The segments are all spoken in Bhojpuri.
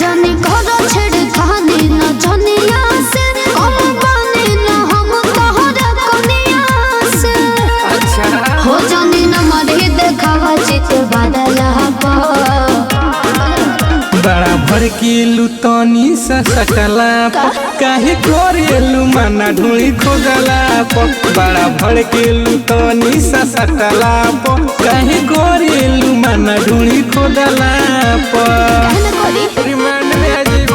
जाने करो छेड़ खाने न जनिया से हम बने न हम तोहरा कनिया से। अच्छा हो जाने न मरे देखावा चित बदला बड़ा भड़कीलू तनी सा सकला काहे करेलू माना ढूंढी खोजला बड़ा भड़कीलू तनी सा सकला काहे करेलू माना ढूंढी खोजला रिमांड में अजी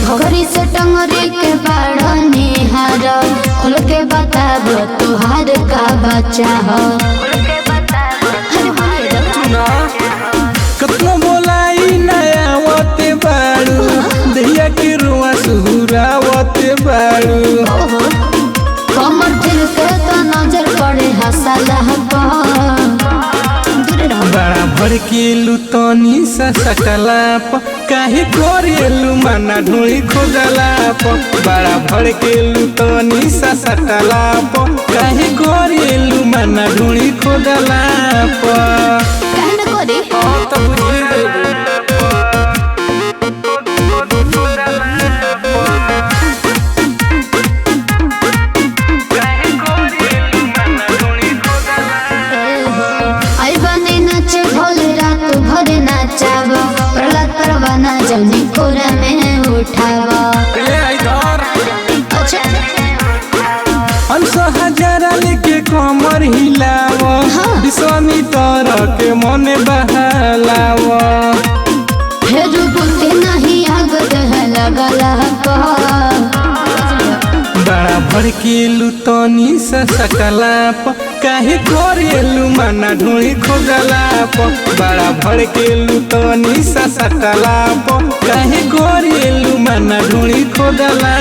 घोघरी से टंगरी के बड़ा निहार खुल के बताब तुहार का बच्चा हो। कतना बोलाई नया वते बाड़ू दहिया के रुआ सुहुरावते बाड़ू कमर फिर के तो नजर पड़े हसला बड़ा भड़कीलू तनी सा सकला काहे करेलू माना ढूंढी खोजला बड़ा भड़कीलू तनी सा सकला काहे करेलू माना ढूंढी खोजला कहन करी तो बुझी आई बने नाचे भोले रात भर नाचाव प्रहलाद परवाना जौनी कोरा में उठावा। अच्छा हंस हजारा लेके कमर हिलाव विश्वामित्र के मन बहलाव फिर बुद्धि नहीं आग दह लगला बड़ा भड़कीलू तनी सा सकला काहे करेलू माना ढूंढी खोजला बड़ा भड़कीलू तनी सा सकला काहे करेलू माना ढूंढी खोजला